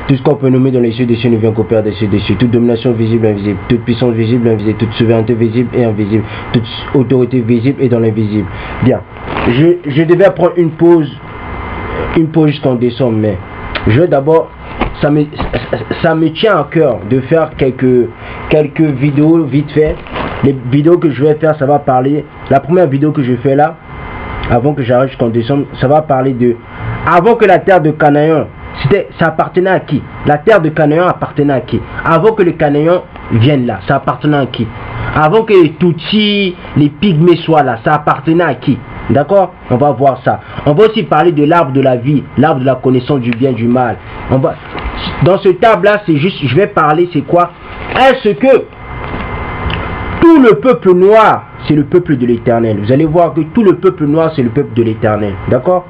Tout ce qu'on peut nommer dans les cieux des cieux ne vient qu'au Père des cieux des cieux. Toute domination visible et invisible, toute puissance visible et invisible, toute souveraineté visible et invisible, toute autorité visible et dans l'invisible. Bien. Je devais prendre une pause jusqu'en décembre, mais je vais d'abord, ça me tient à cœur de faire quelques vidéos vite fait. Les vidéos que je vais faire, ça va parler, la première vidéo que je fais là, avant que j'arrive jusqu'en décembre, ça va parler de, avant que la terre de Canaan, ça appartenait à qui? La terre de Canaan appartenait à qui? Avant que les Cananéens viennent là, ça appartenait à qui? Avant que les Tutsis, les Pygmées soient là, ça appartenait à qui? D'accord? On va voir ça. On va aussi parler de l'arbre de la vie, l'arbre de la connaissance du bien et du mal. Dans ce table-là, c'est juste, je vais parler, c'est quoi? Est-ce que tout le peuple noir, c'est le peuple de l'Éternel? Vous allez voir que tout le peuple noir, c'est le peuple de l'Éternel. D'accord?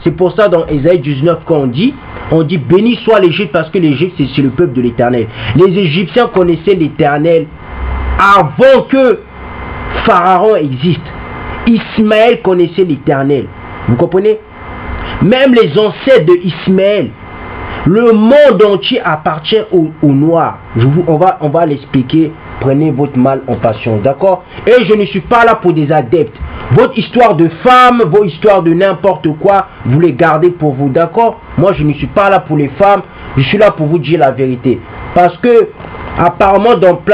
C'est pour ça, dans Ésaïe 19, quand on dit béni soit l'Égypte, parce que l'Égypte, c'est le peuple de l'Éternel. Les Égyptiens connaissaient l'Éternel avant que Pharaon existe. Ismaël connaissait l'Éternel. Vous comprenez? Même les ancêtres de Ismaël, le monde entier appartient aux Noirs. On va l'expliquer. Prenez votre mal en patience, d'accord? Et je ne suis pas là pour des adeptes. Votre histoire de femme, vos histoires de n'importe quoi, vous les gardez pour vous, d'accord? Moi, je ne suis pas là pour les femmes. Je suis là pour vous dire la vérité. Parce que, apparemment,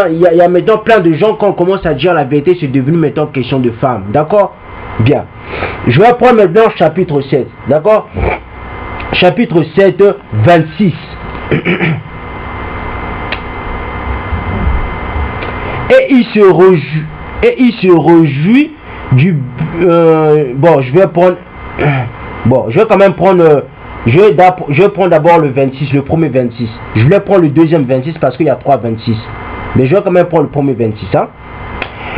il y a maintenant plein de gens, quand on commence à dire la vérité, c'est devenu maintenant question de femmes, d'accord? Bien. Je vais prendre maintenant chapitre 7, d'accord? Chapitre 7, 26. Et il se réjouit du... bon, je vais prendre... Bon, je vais quand même prendre... je vais prendre d'abord le 26, le premier 26. Je vais prendre le deuxième 26 parce qu'il y a 3 26. Mais je vais quand même prendre le premier 26. Hein?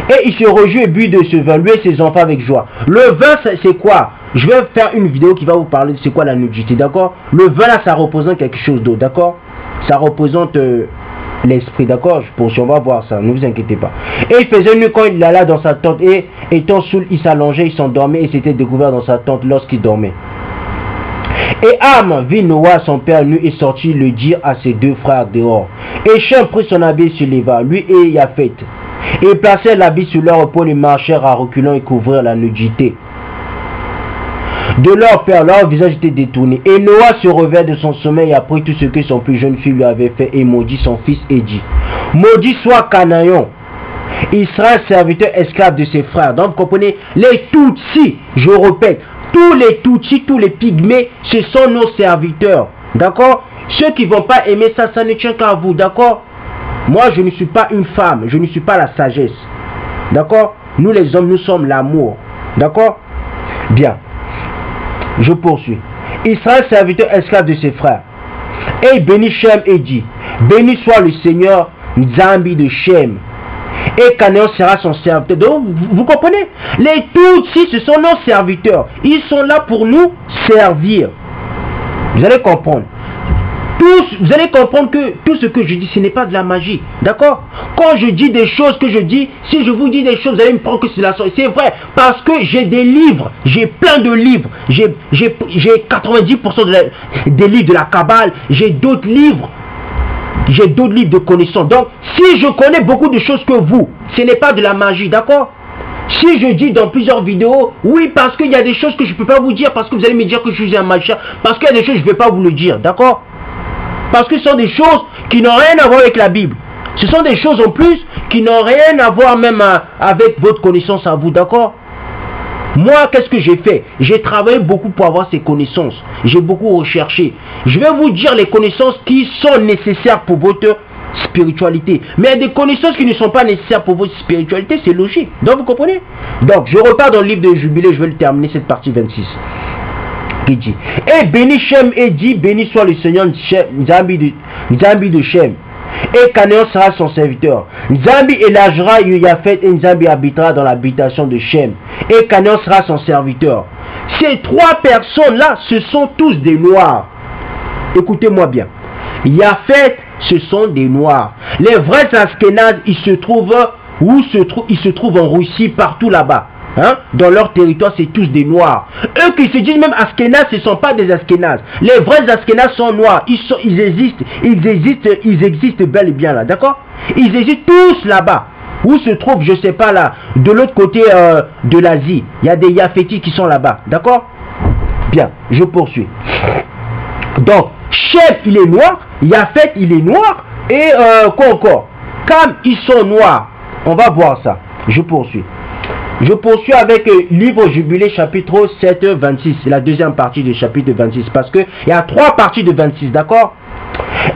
Et il se réjouit et but de ce vin, lui et ses enfants avec joie. Le vin, c'est quoi? Je vais faire une vidéo qui va vous parler de c'est quoi la nudité, d'accord? Le vin là, ça représente quelque chose d'autre, d'accord? Ça représente... l'esprit, d'accord? On va voir ça, ne vous inquiétez pas. Et il faisait nuit quand il alla dans sa tente, et étant saoul, il s'allongeait, il s'endormait, et s'était découvert dans sa tente lorsqu'il dormait. Et Ham vit Noah, son père, nu, et sortit le dire à ses 2 frères dehors. Et Shem prit son habit et se leva, lui et Japheth. Et ils placèrent l'habit sur leur épaule et marchèrent à reculons et couvrirent la nudité de leur père. Leur visage était détourné. Et Noah se réveilla de son sommeil et apprit tout ce que son plus jeune fils lui avait fait et maudit son fils et dit: maudit soit Canaan, il sera un serviteur esclave de ses frères. Donc vous comprenez, les Tutsis, je répète, tous les Tutsis, tous les Pygmées, ce sont nos serviteurs. D'accord? Ceux qui ne vont pas aimer ça, ça ne tient qu'à vous. D'accord? Moi, je ne suis pas une femme, je ne suis pas la sagesse. D'accord? Nous les hommes, nous sommes l'amour. D'accord? Bien. Je poursuis. Il sera un serviteur esclave de ses frères. Et il bénit Shem et dit: béni soit le Seigneur Nzambi de Shem. Et Canaan sera son serviteur. Donc, vous comprenez? Les Tutsis, ce sont nos serviteurs. Ils sont là pour nous servir. Vous allez comprendre. Vous allez comprendre que tout ce que je dis, ce n'est pas de la magie. D'accord? Quand je dis des choses que je dis, si je vous dis des choses, vous allez me prendre que c'est la sorte. C'est vrai, parce que j'ai des livres, j'ai plein de livres. J'ai 90% des livres de la Kabbale, j'ai d'autres livres. J'ai d'autres livres de connaissances. Donc, si je connais beaucoup de choses que vous, ce n'est pas de la magie, d'accord? Si je dis dans plusieurs vidéos, oui, parce qu'il y a des choses que je ne peux pas vous dire, parce que vous allez me dire que je suis un magicien, parce qu'il y a des choses que je ne vais pas vous le dire, d'accord? Parce que ce sont des choses qui n'ont rien à voir avec la Bible. Ce sont des choses en plus qui n'ont rien à voir même avec votre connaissance à vous, d'accord? Moi, qu'est-ce que j'ai fait? J'ai travaillé beaucoup pour avoir ces connaissances. J'ai beaucoup recherché. Je vais vous dire les connaissances qui sont nécessaires pour votre spiritualité. Mais il y a des connaissances qui ne sont pas nécessaires pour votre spiritualité, c'est logique. Donc, vous comprenez? Donc, je repars dans le livre de Jubilé, je vais le terminer, cette partie 26. Qui dit: et béni Shem et dit: béni soit le Seigneur Nzambi de Shem. Et Canaan sera son serviteur. Nzambi élargira Japheth et Nzambi habitera dans l'habitation de Shem. Et Canaan sera son serviteur. Ces 3 personnes-là, ce sont tous des Noirs. Écoutez-moi bien. Japheth, ce sont des Noirs. Les vrais Ashkénazes, ils se trouvent où ils se trouvent en Russie, partout là-bas. hein, dans leur territoire, c'est tous des noirs. Eux qui se disent même Askénazes, ce ne sont pas des Askénazes. Les vrais Askénazes sont noirs. Ils existent bel et bien là, d'accord? Ils existent tous là-bas. Où se trouve, je ne sais pas là, de l'autre côté de l'Asie. Il y a des Yafétis qui sont là-bas, d'accord? Bien, je poursuis. Donc, Shem, il est noir. Yafet, il est noir. Et quoi encore? Cam, ils sont noirs. On va voir ça. Je poursuis. Je poursuis avec livre Jubilé chapitre 7, 26. C'est la deuxième partie du chapitre 26. Parce qu'il y a 3 parties de 26, d'accord?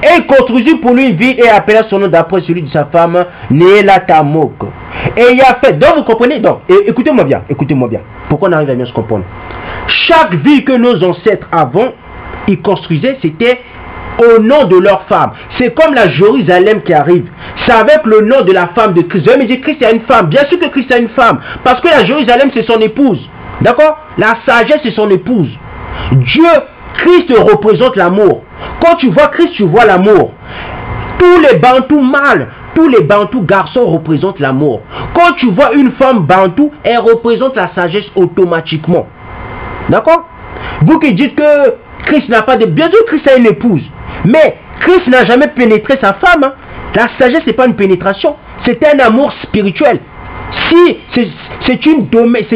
Et il construisit pour lui une ville et appela son nom d'après celui de sa femme, Néelatamok. Et il a fait, donc vous comprenez, donc, écoutez-moi bien, pourquoi on arrive à bien se comprendre. Chaque ville que nos ancêtres avant, ils construisaient, c'était au nom de leur femme. C'est comme la Jérusalem qui arrive. C'est avec le nom de la femme de Christ. Vous allez me dire, Christ a une femme. Bien sûr que Christ a une femme. Parce que la Jérusalem, c'est son épouse. D'accord? La sagesse, c'est son épouse. Dieu, Christ représente l'amour. Quand tu vois Christ, tu vois l'amour. Tous les bantous mâles, tous les bantous garçons représentent l'amour. Quand tu vois une femme bantou, elle représente la sagesse automatiquement. D'accord? Vous qui dites que Christ n'a pas de... Bien sûr, Christ a une épouse. Mais Christ n'a jamais pénétré sa femme. Hein. La sagesse, c'est pas une pénétration. C'est un amour spirituel. Si c'est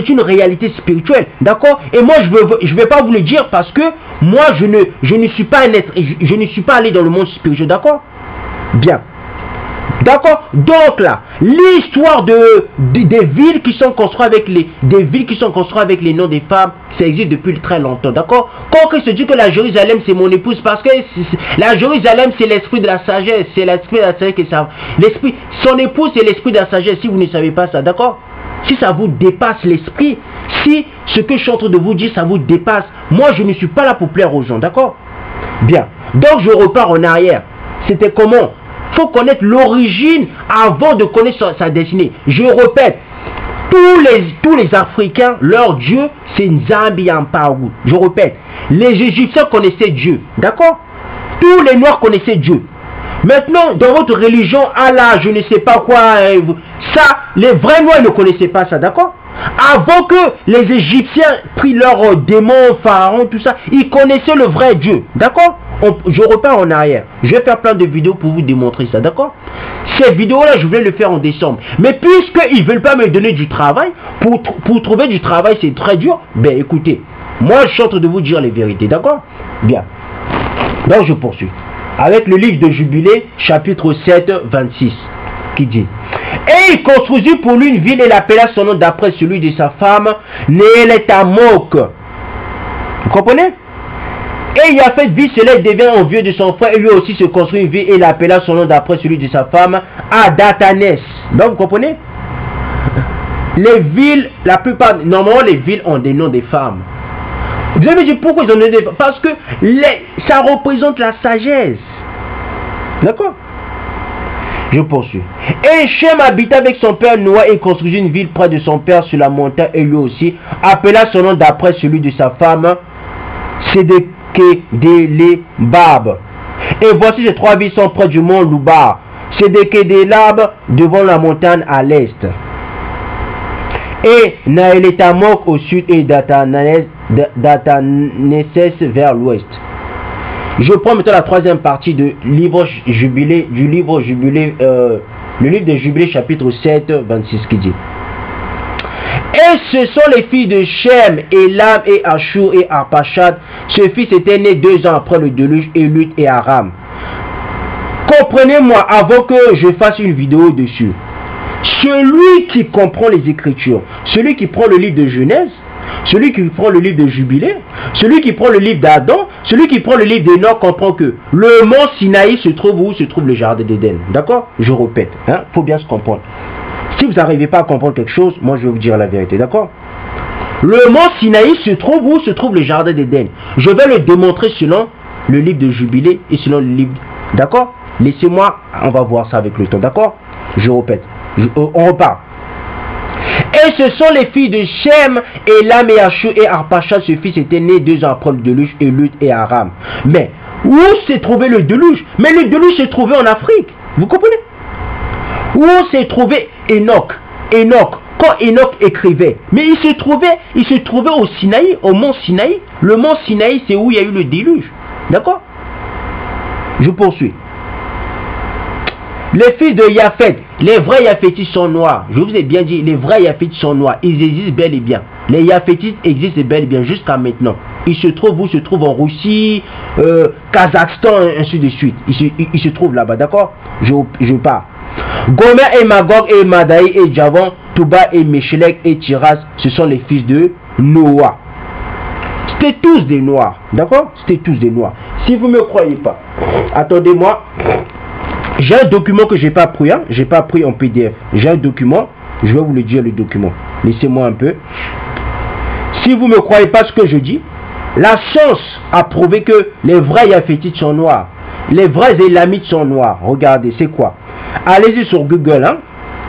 une réalité spirituelle. D'accord? Et moi, je vais pas vous le dire parce que moi, je ne suis pas un être. Je ne suis pas allé dans le monde spirituel. D'accord? Bien. D'accord? Donc là, l'histoire des villes qui sont construites avec les noms des femmes, ça existe depuis très longtemps. D'accord? Quand Christ dit que la Jérusalem c'est mon épouse, parce que la Jérusalem c'est l'esprit de la sagesse, c'est l'esprit de la sagesse qui ça. L'esprit, son épouse c'est l'esprit de la sagesse. Si vous ne savez pas ça, d'accord? Si ça vous dépasse l'esprit, si ce que je suis en train de vous dire ça vous dépasse, moi je ne suis pas là pour plaire aux gens, d'accord? Bien. Donc je repars en arrière. C'était comment? Il faut connaître l'origine avant de connaître sa destinée. Je répète, tous les Africains, leur Dieu, c'est Nzambi Ampaou. Je répète, les Égyptiens connaissaient Dieu. D'accord? Tous les Noirs connaissaient Dieu. Maintenant, dans votre religion, Allah, je ne sais pas quoi, ça, les vrais Noirs ne connaissaient pas ça. D'accord? Avant que les Égyptiens prient leurs démons, pharaons, tout ça, ils connaissaient le vrai Dieu. D'accord? Je repars en arrière. Je vais faire plein de vidéos pour vous démontrer ça. D'accord? Ces vidéos-là, je voulais le faire en décembre. Mais puisqu'ils ne veulent pas me donner du travail, pour trouver du travail, c'est très dur. Ben écoutez, moi, je suis en train de vous dire les vérités. D'accord? Bien. Donc, je poursuis. Avec le livre de Jubilé, chapitre 7, 26, qui dit: et il construisit pour lui une ville et l'appela son nom d'après celui de sa femme, Néelatamok. Vous comprenez? Et il a fait vie, cela devient envieux de son frère, et lui aussi se construit une ville et l'appela son nom d'après celui de sa femme, Adatanès. Donc vous comprenez? Les villes, la plupart, normalement les villes ont des noms des femmes. Vous allez me dire pourquoi ils ont des noms des femmes? Parce que ça représente la sagesse. D'accord? Je poursuis. Et Shem habita avec son père Noah et construisit une ville près de son père sur la montagne, et lui aussi appela son nom d'après celui de sa femme, Sédékédélébab. Et voici ces 3 villes sont près du mont Loubar. Sédékédélab devant la montagne à l'est. Et Naélétamok au sud et Datanésès vers l'ouest. Je prends maintenant la 3e partie du livre Jubilé, le livre de Jubilé chapitre 7, 26 qui dit: et ce sont les filles de Shem, Elam et Ashur et Arpachad. Ce fils était né 2 ans après le déluge, Élut et Aram. Comprenez-moi avant que je fasse une vidéo dessus. Celui qui comprend les Écritures, celui qui prend le livre de Genèse, celui qui prend le livre de Jubilé, celui qui prend le livre d'Adam, celui qui prend le livre d'Enoch comprend que le mont Sinaï se trouve où se trouve le jardin d'Éden. D'accord? Je répète, hein? Faut bien se comprendre. Si vous n'arrivez pas à comprendre quelque chose, moi je vais vous dire la vérité, d'accord? Le mont Sinaï se trouve où se trouve le jardin d'Éden. Je vais le démontrer selon le livre de Jubilé et selon le livre, d'accord? Laissez-moi, on va voir ça avec le temps, d'accord? Je répète, on repart. Et ce sont les filles de Shem, Elam et Ashur et Arpachad. Ce fils était né 2 ans après le déluge, Élut et Aram. Mais où s'est trouvé le déluge? Mais le déluge s'est trouvé en Afrique. Vous comprenez? Où s'est trouvé Enoch? Enoch, quand Enoch écrivait, mais il se trouvait au Sinaï, au mont Sinaï. Le mont Sinaï, c'est où il y a eu le déluge. D'accord? Je poursuis. Les fils de Yapheth, les vrais Yaphétites sont noirs. Je vous ai bien dit, les vrais Yaphétites sont noirs. Ils existent bel et bien. Les Yaphétites existent bel et bien jusqu'à maintenant. Ils se trouvent où? Se trouvent en Russie, Kazakhstan, ainsi de suite. Ils se trouvent là-bas, d'accord? Je pars. Gomer et Magog et Madaï et Javan, Touba et Meshélek et Tiras, ce sont les fils de Noah. C'était tous des noirs, d'accord? C'était tous des noirs. Si vous ne me croyez pas, attendez-moi. J'ai un document que j'ai pas pris, hein? J'ai pas pris en PDF. J'ai un document, je vais vous le dire le document. Laissez-moi un peu. Si vous ne me croyez pas ce que je dis, la science a prouvé que les vrais Yaphétites sont noirs. Les vrais Élamites sont noirs. Regardez, c'est quoi? Allez-y sur Google, hein?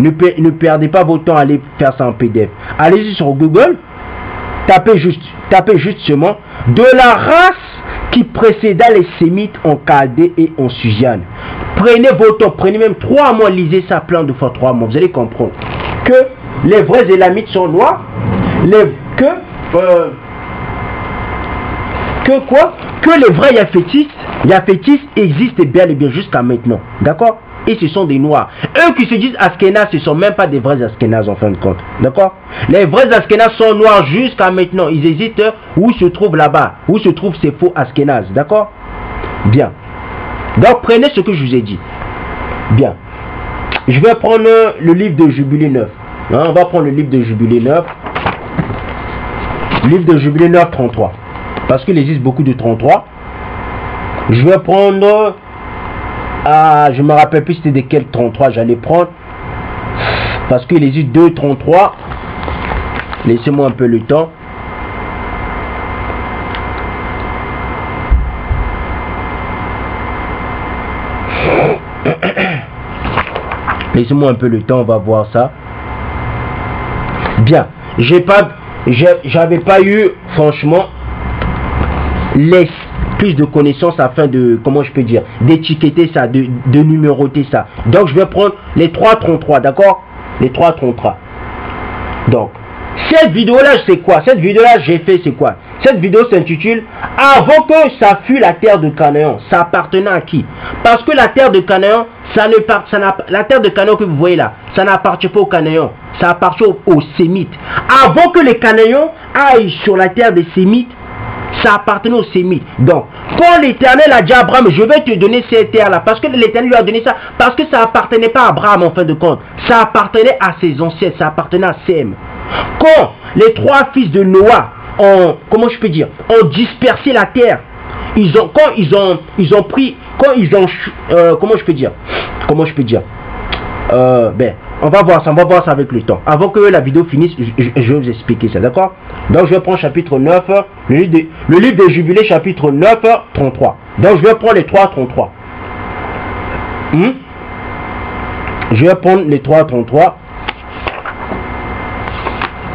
Ne perdez pas votre temps à aller faire ça en PDF. Allez-y sur Google, tapez justement de la race qui précéda les Sémites en Chaldée et en Susiane. Prenez votre temps, prenez même 3 mois, lisez ça plein de fois 3 mois. Vous allez comprendre que les vrais Élamites sont noirs, que les vrais Yaphétites existent bel et bien jusqu'à maintenant. D'accord? Et ce sont des noirs. Eux qui se disent Askénazes, ce ne sont même pas des vrais Askénazes en fin de compte. D'accord? Les vrais Askénazes sont noirs jusqu'à maintenant. Ils hésitent où se trouvent là-bas, où se trouvent ces faux Askénazes. D'accord? Bien. Donc prenez ce que je vous ai dit. Bien. Je vais prendre le livre de Jubilé 9. Hein, on va prendre le livre de Jubilé 9. Livre de Jubilé 9, 33. Parce qu'il existe beaucoup de 33. Je vais prendre... je me rappelle plus c'était de quel 33 j'allais prendre. Parce qu'il existe 2 33. Laissez-moi un peu le temps. Laissez-moi un peu le temps, on va voir ça. Bien. J'avais pas eu, franchement, plus de connaissances afin de, comment je peux dire, d'étiqueter ça, de numéroter ça. Donc je vais prendre les 333, d'accord? Les 333. Donc, cette vidéo-là, c'est quoi? Cette vidéo-là, j'ai fait, c'est quoi? Cette vidéo s'intitule « Avant que ça fût la terre de Canaan ». Ça appartenait à qui? Parce que la terre de Canaan, la terre de Canaan que vous voyez là, ça n'appartient pas aux Cananéens. Ça appartient aux Sémites. Avant que les Cananéens aillent sur la terre des Sémites, ça appartenait aux Sémites. Donc, quand l'Éternel a dit à Abraham, je vais te donner cette terre-là, parce que l'Éternel lui a donné ça, parce que ça appartenait pas à Abraham en fin de compte. Ça appartenait à ses ancêtres, ça appartenait à Sem. Quand les 3 fils de Noah comment je peux dire, ont dispersé la terre, comment je peux dire, on va voir ça avec le temps. Avant que la vidéo finisse, je vais vous expliquer ça, d'accord? Donc je vais prendre chapitre 9, le livre de Jubilé, chapitre 9, 33. Donc je vais prendre les 3, 33. Je vais prendre les 3, 33.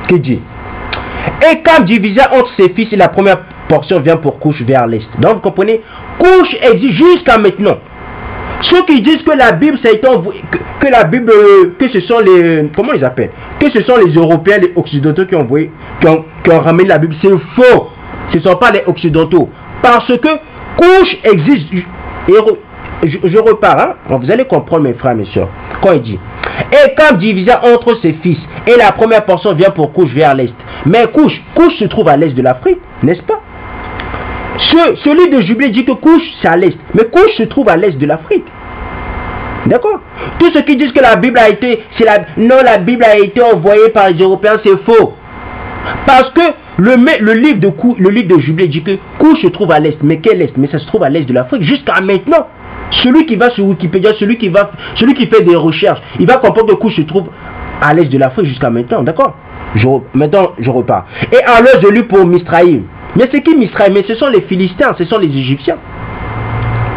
Qui dit? Et Cam divisa entre ses fils, et la première portion vient pour Couche vers l'est. Donc vous comprenez, Couche existe jusqu'à maintenant. Ceux qui disent que la Bible, ça a été envoyé, que ce sont les, comment ils appellent, que ce sont les Européens, les Occidentaux qui ont envoyé, qui ont ramené la Bible, c'est faux. Ce ne sont pas les Occidentaux. Parce que Couche existe. Je repars, hein? Vous allez comprendre mes frères, mes soeurs. Quand il dit, et Cam divisa entre ses fils, et la première portion vient pour Couche vers l'est. Mais Couche se trouve à l'est de l'Afrique, n'est-ce pas? Celui de Jubilé dit que Couche c'est à l'est, mais Couche se trouve à l'est de l'Afrique. D'accord? Tous ceux qui disent que la Bible a été, la Bible a été envoyée par les Européens, c'est faux. Parce que le livre de Jubilé dit que Couche se trouve à l'est, mais quel est? Mais ça se trouve à l'est de l'Afrique jusqu'à maintenant. Celui qui va sur Wikipédia, celui qui fait des recherches, il va comprendre que Couche se trouve à l'est de l'Afrique jusqu'à maintenant, d'accord? Maintenant, je repars. Et à l'ouest de lui pour Misraïm. Mais c'est qui Misraïm? Mais ce sont les Philistins, ce sont les Égyptiens.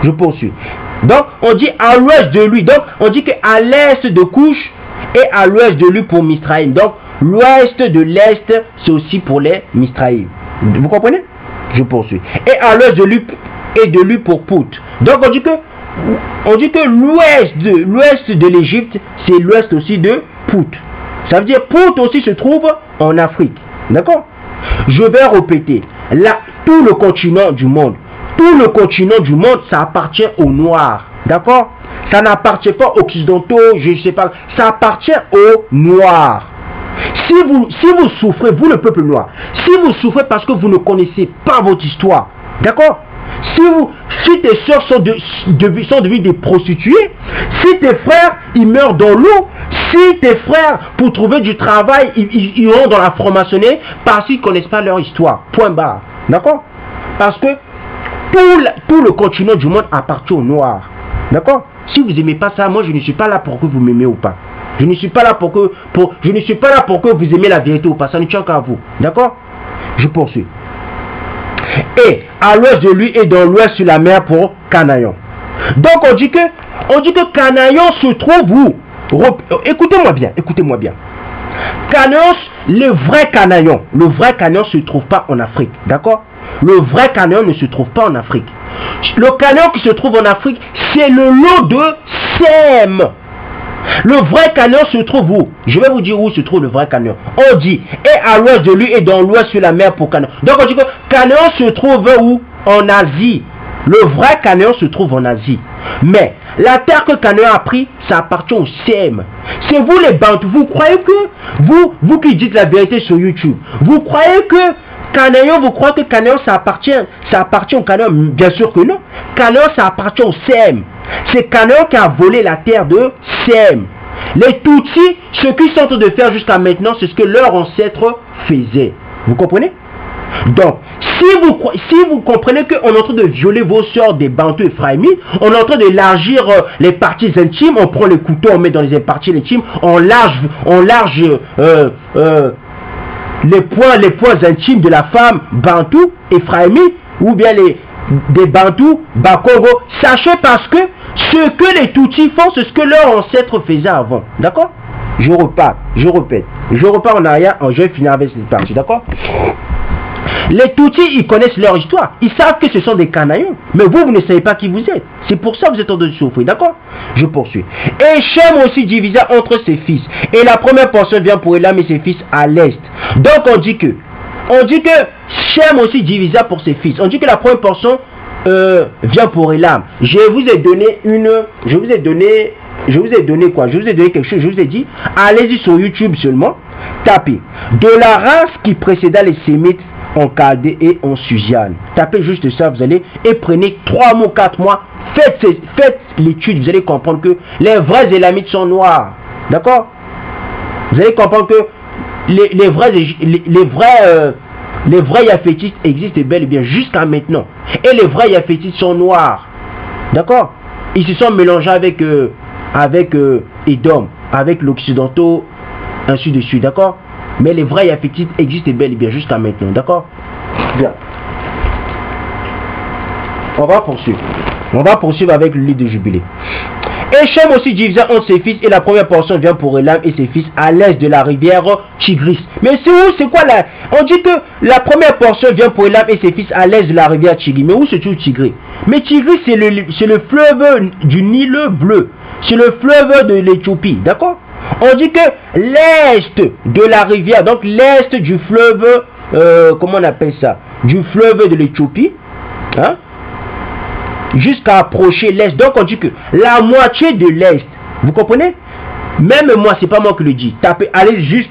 Je poursuis. Donc, on dit à l'ouest de lui. Donc, on dit qu'à l'est de Couche et à l'ouest de lui pour Misraïm. Donc, l'ouest de l'est, c'est aussi pour les Misraïm. Vous comprenez? Je poursuis. Et à l'ouest de lui pour Pout. Donc, on dit que l'ouest de l'Égypte, c'est l'ouest aussi de Pout. Ça veut dire Pout aussi se trouve en Afrique. D'accord? Je vais répéter. Là, tout le continent du monde, ça appartient aux Noirs. D'accord? Ça n'appartient pas aux Occidentaux, je ne sais pas. Ça appartient aux Noirs. Si vous souffrez, vous le peuple noir, si vous souffrez parce que vous ne connaissez pas votre histoire, d'accord? Si tes soeurs sont devenues des prostituées, si tes frères ils meurent dans l'eau, si tes frères pour trouver du travail ils vont dans la franc-maçonnerie parce qu'ils ne connaissent pas leur histoire, point barre, d'accord? Parce que tout le continent du monde appartient aux Noirs, d'accord? Si vous n'aimez pas ça, moi je ne suis pas là pour que vous m'aimez ou pas. Je ne suis pas là pour que vous aimez la vérité ou pas. Ça ne tient qu'à vous. D'accord? Je poursuis. Et à l'ouest de lui et dans l'ouest sur la mer pour Canayon. Donc on dit que Canayon se trouve où? Écoutez-moi bien. Canayon, le vrai Canayon se trouve pas en Afrique. D'accord? Le vrai Canayon ne se trouve pas en Afrique. Le Canayon qui se trouve en Afrique, c'est le lot de Sem. Le vrai Canayon se trouve où? Je vais vous dire où se trouve le vrai Canayon. On dit, et à l'ouest de lui et dans l'ouest sur la mer pour Canayon. Donc on dit que Canayon se trouve où? En Asie. Le vrai Canayon se trouve en Asie. Mais la terre que Canayon a pris, ça appartient au Sem. C'est vous les Bantous. Vous croyez que, vous qui dites la vérité sur YouTube, vous croyez que Canayon, vous croyez que Canayon ça appartient au Canayon? Bien sûr que non. Canayon ça appartient au Sem. C'est Canayon qui a volé la terre de Sem. Les Tutsis, ce qu'ils sont en train de faire jusqu'à maintenant, c'est ce que leurs ancêtres faisaient. Vous comprenez? Donc, si vous comprenez qu'on est en train de violer vos sœurs des Bantous et Frahimi, on est en train d'élargir les parties intimes, on prend le couteau, on met dans les parties intimes, on large les points intimes de la femme Bantou et Frahimi, ou bien des Bantous, Bakongo. Sachez parce que ce que les Tutsis font, c'est ce que leurs ancêtres faisaient avant. D'accord? Je repars en arrière, je vais finir avec cette partie. D'accord? Les Tutsis, ils connaissent leur histoire. Ils savent que ce sont des Canayons. Mais vous ne savez pas qui vous êtes. C'est pour ça que vous êtes en train de souffrir. D'accord? Je poursuis. Et Shem aussi divisa entre ses fils. Et la première portion vient pour Elam et ses fils à l'est. Donc on dit que Shem aussi divisa pour ses fils. On dit que la première portion vient pour Elam. Je vous ai donné quelque chose. Je vous ai dit, allez-y sur YouTube seulement. Tapez. De la race qui précéda les Sémites en Chaldée et en Susiane. Tapez juste ça, vous allez, et prenez 3 mois, 4 mois, faites l'étude, vous allez comprendre que les vrais Élamites sont noirs. D'accord? Vous allez comprendre que les vrais Yafétites existent bel et bien jusqu'à maintenant. Et les vrais Yafétites sont noirs. D'accord? Ils se sont mélangés avec Edom, avec l'Occidentaux, ainsi de suite. D'accord? Mais les vrais Yafétites existent bel et bien jusqu'à maintenant. D'accord? Bien. On va poursuivre avec le livre de Jubilé. Et Shem aussi divisa entre ses fils, et la première portion vient pour Elam et ses fils à l'est de la rivière Tigris. Mais c'est où? C'est quoi là? On dit que la première portion vient pour Elam et ses fils à l'est de la rivière Tigris. Mais où se trouve Tigris? Mais Tigris, c'est le fleuve du Nil bleu. C'est le fleuve de l'Éthiopie. D'accord? On dit que l'est de la rivière, donc l'est du fleuve, comment on appelle ça? Du fleuve de l'Éthiopie, hein? Jusqu'à approcher l'est. Donc on dit que la moitié de l'est, vous comprenez? Même moi, c'est pas moi qui le dis. Tapez, allez juste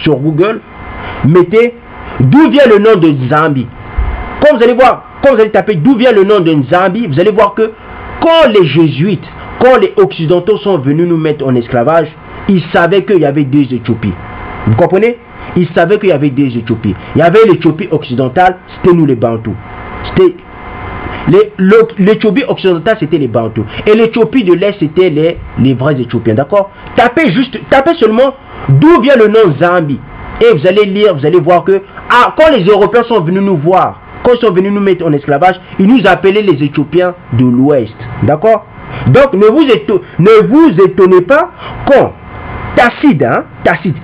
sur Google, mettez d'où vient le nom de Zambie. Quand vous allez voir, quand vous allez taper d'où vient le nom de Zambie, vous allez voir que quand les jésuites, quand les occidentaux sont venus nous mettre en esclavage, ils savaient qu'il y avait deux Éthiopies. Vous comprenez? Ils savaient qu'il y avait deux Éthiopies. Il y avait l'Éthiopie occidentale, c'était nous les Bantous. L'Éthiopie occidentale, c'était les Bantous. Et l'Éthiopie de l'Est, c'était les vrais Éthiopiens. D'accord? Tapez seulement d'où vient le nom Zambie. Et vous allez lire, vous allez voir que quand les Européens sont venus nous voir, quand ils sont venus nous mettre en esclavage, ils nous appelaient les Éthiopiens de l'Ouest. D'accord? Donc ne vous étonnez pas quand Tacite,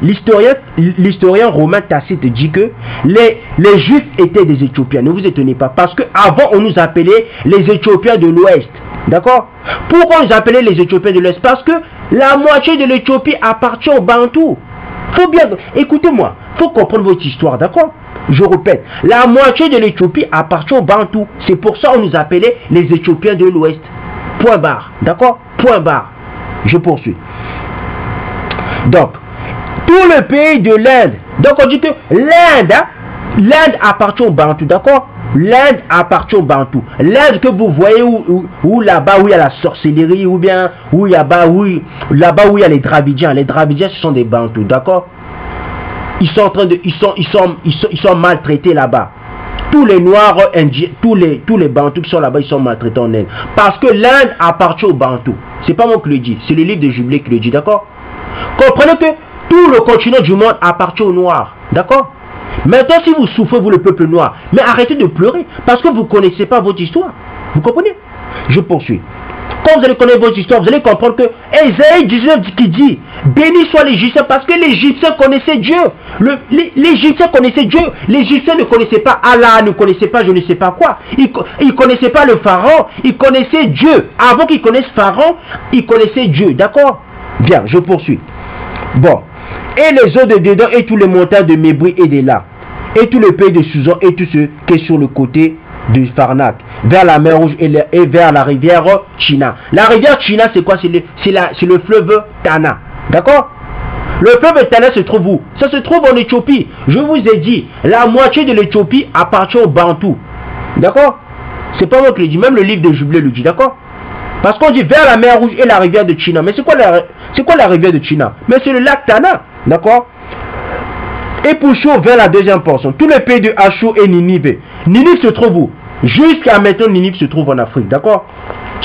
l'historien romain Tacite dit que les Juifs étaient des Éthiopiens. Ne vous étonnez pas, parce qu'avant on nous appelait les Éthiopiens de l'Ouest. D'accord? Pourquoi ils appelaient les Éthiopiens de l'Est? Parce que la moitié de l'Éthiopie appartient aux Bantous. Faut bien, écoutez-moi, faut comprendre votre histoire, d'accord? Je répète, la moitié de l'Éthiopie appartient aux Bantous. C'est pour ça qu'on nous appelait les Éthiopiens de l'Ouest. Point barre, d'accord? Point barre. Je poursuis. Donc, tout le pays de l'Inde, donc on dit que l'Inde, hein, l'Inde appartient aux Bantous, d'accord? L'Inde appartient aux Bantous. L'Inde que vous voyez où là-bas où il y a la sorcellerie, ou bien où il y a là-bas où il y a les Dravidiens. Les Dravidiens, ce sont des Bantous, d'accord? Ils sont en train de, ils sont maltraités là-bas. Tous les Noirs indiens, tous les Bantous qui sont là-bas, ils sont maltraités en Inde. Parce que l'Inde appartient aux Bantous. C'est pas moi qui le dis, c'est le livre de Jubilé qui le dit, d'accord? Comprenez que tout le continent du monde appartient aux Noirs, d'accord? Maintenant, si vous souffrez, vous le peuple noir, mais arrêtez de pleurer, parce que vous ne connaissez pas votre histoire. Vous comprenez? Je poursuis. Quand vous allez connaître votre histoire, vous allez comprendre que Ésaïe 19 qui dit, béni soit l'Égyptien, parce que l'Égyptien connaissait Dieu. L'Égyptien connaissait Dieu. L'Égyptien ne connaissait pas Allah, ne connaissait pas je ne sais pas quoi. Il ne connaissait pas le pharaon, il connaissait Dieu. Avant qu'il connaisse pharaon, il connaissait Dieu. D'accord? Bien, je poursuis. Bon. Et les eaux de Dédan et tous les montagnes de Mébri et de là, et tout le pays de Suzan et tout ce qui est sur le côté du Farnak, vers la mer Rouge et vers la rivière China. La rivière China, c'est quoi? C'est le fleuve Tana. D'accord? Le fleuve Tana se trouve où? Ça se trouve en Éthiopie. Je vous ai dit, la moitié de l'Éthiopie appartient aux Bantous. D'accord? C'est pas moi qui le dis, même le livre de Jubilé le dit, d'accord? Parce qu'on dit vers la mer Rouge et la rivière de China. Mais c'est quoi la rivière de China? Mais c'est le lac Tana. D'accord? Et pour Chou vers la deuxième portion. Tout le pays de Achou et Ninive. Ninive se trouve où? Jusqu'à maintenant, Ninive se trouve en Afrique. D'accord?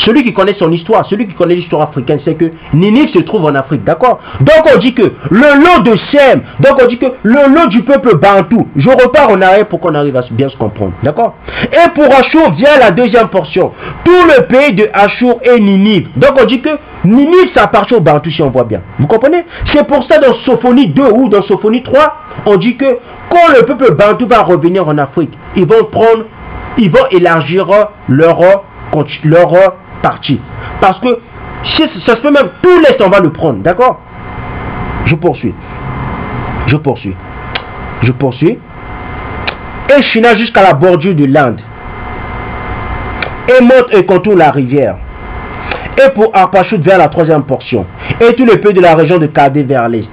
Celui qui connaît son histoire, celui qui connaît l'histoire africaine, c'est que Ninive se trouve en Afrique. D'accord? Donc on dit que le lot de Sem, donc on dit que le lot du peuple Bantou. Je repars en arrière pour qu'on arrive à bien se comprendre. D'accord? Et pour Achour vient la deuxième portion. Tout le pays de Achour et Ninive. Donc on dit que Ninive, ça appartient au Bantou si on voit bien. Vous comprenez? C'est pour ça dans Sophonie 2 ou dans Sophonie 3, on dit que quand le peuple Bantou va revenir en Afrique, ils vont élargir leur partie. Parce que ça se peut même, tout l'Est on va le prendre. D'accord? Je poursuis. Et China jusqu'à la bordure de l'Inde. Et monte et contourne la rivière. Et pour Arpachut vers la troisième portion. Et tout le pays de la région de Chaldée vers l'Est.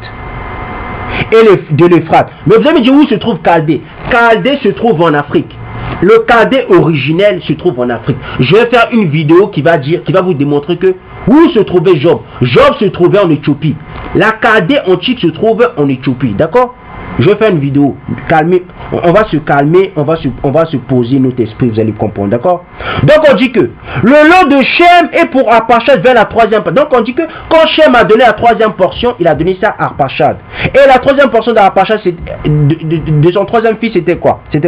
Et de l'Euphrate. Mais vous allez me dire où se trouve Chaldée? Chaldée se trouve en Afrique. Le Chaldée originel se trouve en Afrique. Je vais faire une vidéo qui va vous démontrer que où se trouvait Job. Job se trouvait en Éthiopie. La Chaldée antique se trouve en Éthiopie. D'accord? Je vais faire une vidéo. Calmez. On va se calmer. On va se poser notre esprit. Vous allez comprendre. D'accord? Donc on dit que le lot de Shem est pour Arpachad vers la troisième portion. Donc on dit que quand Shem a donné la troisième portion, il a donné ça à Arpachad. Et la troisième portion d'Arpachad, de son troisième fils, c'était quoi? Et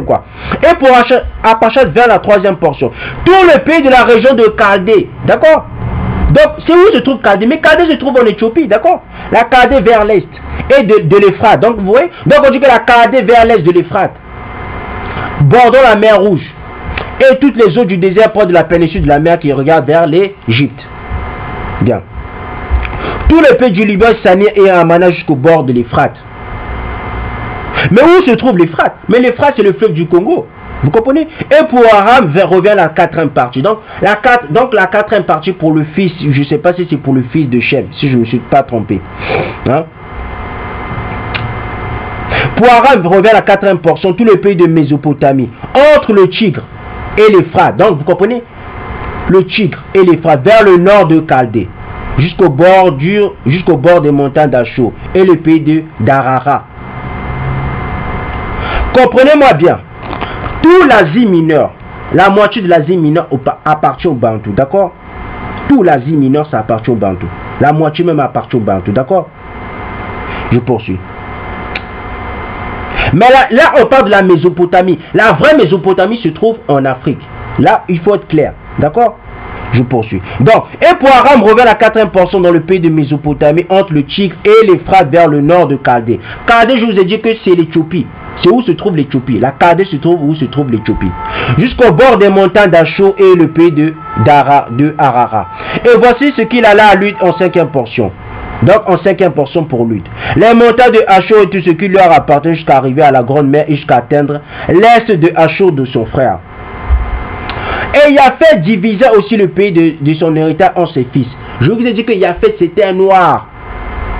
pour Arpachad vers la troisième portion. Tout le pays de la région de Chaldée. D'accord? Donc, c'est où se trouve Chaldée? Mais Chaldée se trouve en Éthiopie, d'accord? La Chaldée vers l'est et de l'Euphrate. Donc, vous voyez? Donc, on dit que la Chaldée vers l'est de l'Euphrate, bordant la mer Rouge, et toutes les eaux du désert proches de la péninsule de la mer qui regardent vers l'Égypte. Bien. Tout le pays du Liban, Sanir et Amana jusqu'au bord de l'Euphrate. Mais où se trouve l'Euphrate? Mais l'Euphrate, c'est le fleuve du Congo. Vous comprenez? Et pour Aram revient la quatrième partie. Donc la quatrième partie pour le fils, je ne sais pas si c'est pour le fils de Shem, si je ne me suis pas trompé. Hein? Pour Aram revient la quatrième portion, tout le pays de Mésopotamie, entre le Tigre et l'Euphrate. Donc vous comprenez? Le Tigre et l'Euphrate vers le nord de Chaldée, jusqu'au bord des montagnes d'Achou et le pays d'Arara. Comprenez-moi bien. Tout l'Asie mineure, la moitié de l'Asie mineure appartient au Bantou, d'accord? Tout l'Asie mineure, ça appartient au Bantou. La moitié même appartient au Bantou, d'accord? Je poursuis. Mais là, on parle de la Mésopotamie. La vraie Mésopotamie se trouve en Afrique. Là, il faut être clair, d'accord? Je poursuis. Donc, et pour Aram revient la quatrième portion dans le pays de Mésopotamie, entre le Tigre et l'Euphrate vers le nord de Chaldée. Chaldée, je vous ai dit que c'est l'Éthiopie. c'est où se trouve l'Éthiopie. La Kadesh se trouve où se trouve l'Éthiopie. Jusqu'au bord des montagnes d'Achor et le pays de Arara. Et voici ce qu'il alla à Lud en 5e portion. Donc en 5e portion pour Lud. Les montagnes de Achor et tout ce qui leur appartient jusqu'à arriver à la grande mer et jusqu'à atteindre l'est de Achor de son frère. Et Yapheth divisa aussi le pays de son héritage en ses fils. Je vous ai dit que Yapheth c'était un noir.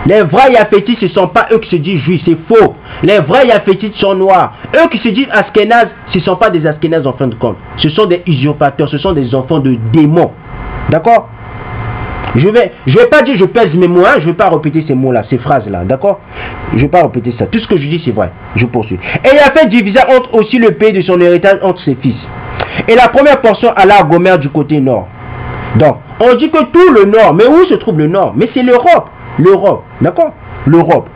Les vrais Yaphétites, ce ne sont pas eux qui se disent juifs, c'est faux. Les vrais Yaphétites sont noirs. Eux qui se disent Askénazes, ce ne sont pas des Askénazes en fin de compte. Ce sont des usurpateurs, ce sont des enfants de démons. D'accord? Je vais pas dire je pèse mes mots, hein, je ne vais pas répéter ces mots-là, ces phrases-là, d'accord? Je ne vais pas répéter ça. Tout ce que je dis, c'est vrai. Je poursuis. Et Yapheth divisa aussi le pays de son héritage entre ses fils. Et la première portion alla à Gomère du côté nord. Donc, on dit que tout le nord, mais où se trouve le nord? Mais c'est l'Europe. L'Europe, d'accord? L'Europe.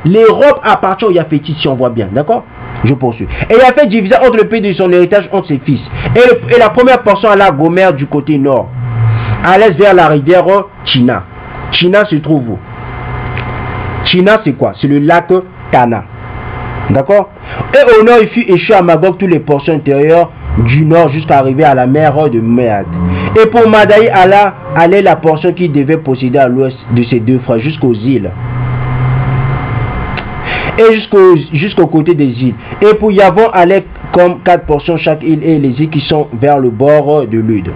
L'Europe appartient aux Yaphétites, si on voit bien, d'accord? Je poursuis. Et Yapheth divisa entre le pays de son héritage entre ses fils. Et la première portion alla à Gomère du côté nord. À l'est vers la rivière China. China se trouve où? China, c'est quoi? C'est le lac Tana. D'accord? Et au nord, il fut échu à Magog toutes les portions intérieures du nord jusqu'à arriver à la mer de Méad. Et pour Madaï allait la portion qui devait posséder à l'ouest de ses deux frères jusqu'aux îles. Et jusqu'au côté des îles. Et pour Yavon allait comme 4 portions chaque île et les îles qui sont vers le bord de Lud.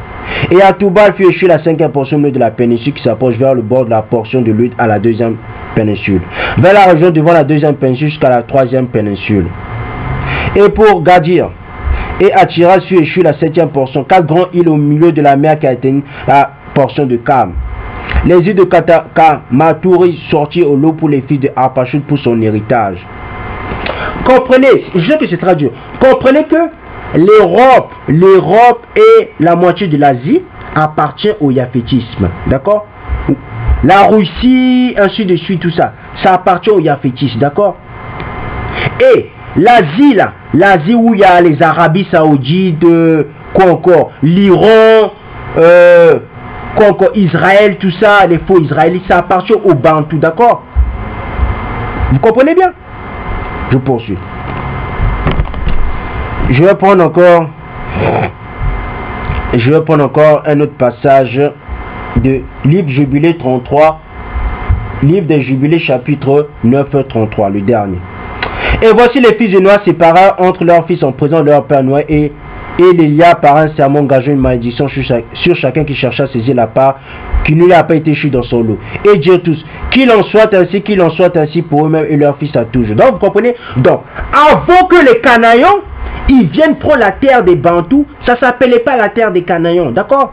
Et à Toubal fut échu la 5e portion de la péninsule qui s'approche vers le bord de la portion de Lud à la 2e péninsule. Vers la région devant la 2e péninsule jusqu'à la 3e péninsule. Et pour Gadir et Attiras fut échu la 7e portion, 4 grandes îles au milieu de la mer qui atteignent la portion de Kam. Les îles de Kamaturi sortirent au lot pour les fils de Arpachut pour son héritage. Comprenez, je sais que c'est très dur. Comprenez que l'Europe et la moitié de l'Asie appartient au yaphétisme. D'accord? La Russie, ainsi de suite, tout ça, ça appartient au yaphétisme. D'accord? Et l'Asie, là, l'Asie où il y a les Arabies Saoudites, quoi encore, l'Iran, quoi encore, Israël, tout ça, les faux Israélites, ça appartient aux Bantous. D'accord? Vous comprenez bien? Je poursuis. Je vais prendre encore un autre passage de livre Jubilé 33, livre des Jubilés chapitre 9, 33, le dernier. Et voici les fils de Noah séparés entre leurs fils en présence de leur père Noah et Lélia par un serment engageant une malédiction sur chacun qui chercha à saisir la part qui ne lui a pas été échue dans son lot. Et dire tous, qu'il en soit ainsi pour eux-mêmes et leurs fils à toujours. Donc vous comprenez? Donc, avant que les Canaïens, ils viennent prendre la terre des Bantous, ça ne s'appelait pas la terre des Canaïens, d'accord?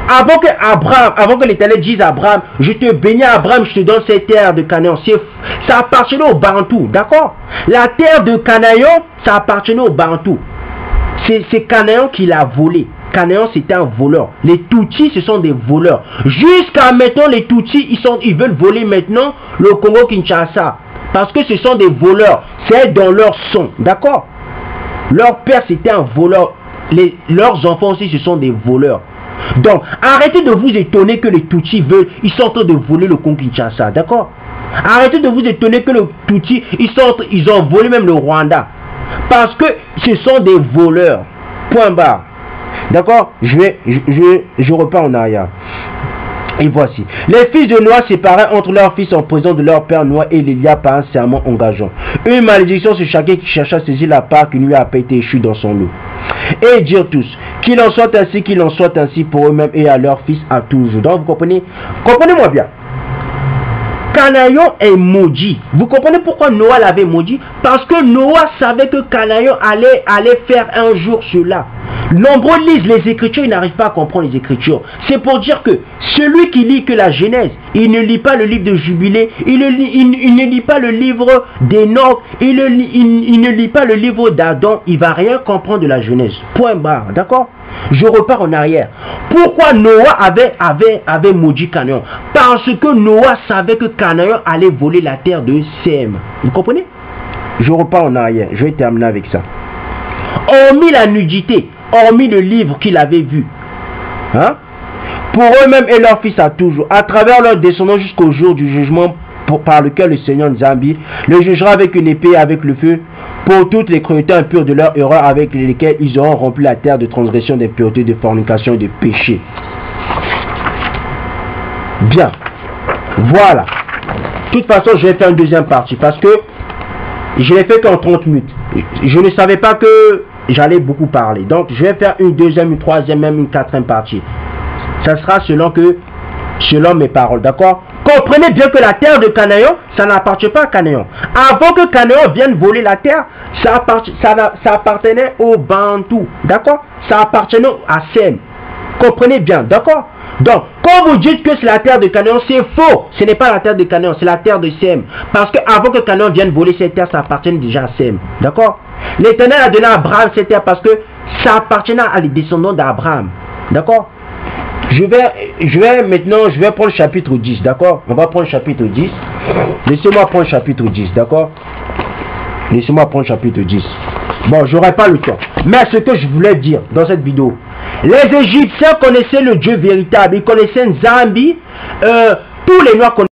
Avant que l'Éternel dise à Abraham, je te bénis Abraham, je te donne cette terre de Canaan, ça appartenait aux Bantous, d'accord? La terre de Canaan, ça appartenait aux Bantous. C'est Canaan qui l'a volé. Canaan, c'était un voleur. Les Tutsis, ce sont des voleurs. Jusqu'à maintenant, les Tutsis, ils veulent voler maintenant le Congo-Kinshasa. Parce que ce sont des voleurs. C'est dans leur sang, d'accord? Leur père, c'était un voleur. Leurs enfants aussi, ce sont des voleurs. Donc, arrêtez de vous étonner que les Tutsis ils sont en train de voler le Congo-Kinshasa, d'accord? Arrêtez de vous étonner que les Tutsis, ils ont volé même le Rwanda. Parce que ce sont des voleurs. Point barre. D'accord? Je repars en arrière. Et voici. Les fils de Noah séparés entre leurs fils en présence de leur père Noah et Lélia par un serment engageant. Une malédiction sur chacun qui chercha à saisir la part qui ne lui a pas été échue dans son lot. Et dire tous, qu'il en soit ainsi pour eux-mêmes et à leurs fils à toujours. Donc vous comprenez? Comprenez-moi bien. Canaan est maudit. Vous comprenez pourquoi Noah l'avait maudit? Parce que Noah savait que Canaan allait faire un jour cela. Nombreux lisent les Écritures, ils n'arrivent pas à comprendre les Écritures. C'est pour dire que celui qui lit que la Genèse, il ne lit pas le livre de Jubilé, il ne lit pas le livre d'Enoch, il ne lit pas le livre d'Adam, il ne va rien comprendre de la Genèse. Point barre, d'accord? Je repars en arrière. Pourquoi Noah avait maudit Canaan? Parce que Noah savait que Canaan allait voler la terre de Sem. Vous comprenez? Je repars en arrière. Je vais terminer avec ça. Hormis la nudité, hormis le livre qu'il avait vu, hein? Pour eux-mêmes et leurs fils à toujours, à travers leurs descendants jusqu'au jour du jugement par lequel le Seigneur Nzambi le jugera avec une épée et avec le feu, pour toutes les cruautés impures de leur erreur avec lesquelles ils auront rempli la terre de transgression, d'impureté, de fornication et de péché. Bien. Voilà. De toute façon, je vais faire une deuxième partie parce que je l'ai fait qu'en 30 minutes. Je ne savais pas que j'allais beaucoup parler. Donc, je vais faire une deuxième, une troisième, même une quatrième partie. Ça sera selon mes paroles. D'accord? Comprenez bien que la terre de Canaan, ça n'appartient pas à Canaan. Avant que Canaan vienne voler la terre, ça appartenait aux Bantous. D'accord? Ça appartenait à Sem. Comprenez bien. D'accord? Donc, quand vous dites que c'est la terre de Canaan, c'est faux. Ce n'est pas la terre de Canaan, c'est la terre de Sem. Parce qu'avant que Canaan vienne voler cette terre, ça appartenait déjà à Sem. D'accord? L'Éternel a donné à Abraham cette terre parce que ça appartenait à les descendants d'Abraham. D'accord? Je vais prendre le chapitre 10, d'accord? On va prendre le chapitre 10. Laissez-moi prendre le chapitre 10, d'accord? Laissez-moi prendre le chapitre 10. Bon, j'aurai pas le temps. Mais ce que je voulais dire dans cette vidéo, les Égyptiens connaissaient le Dieu véritable. Ils connaissaient Nzambi. Tous les Noirs connaissaient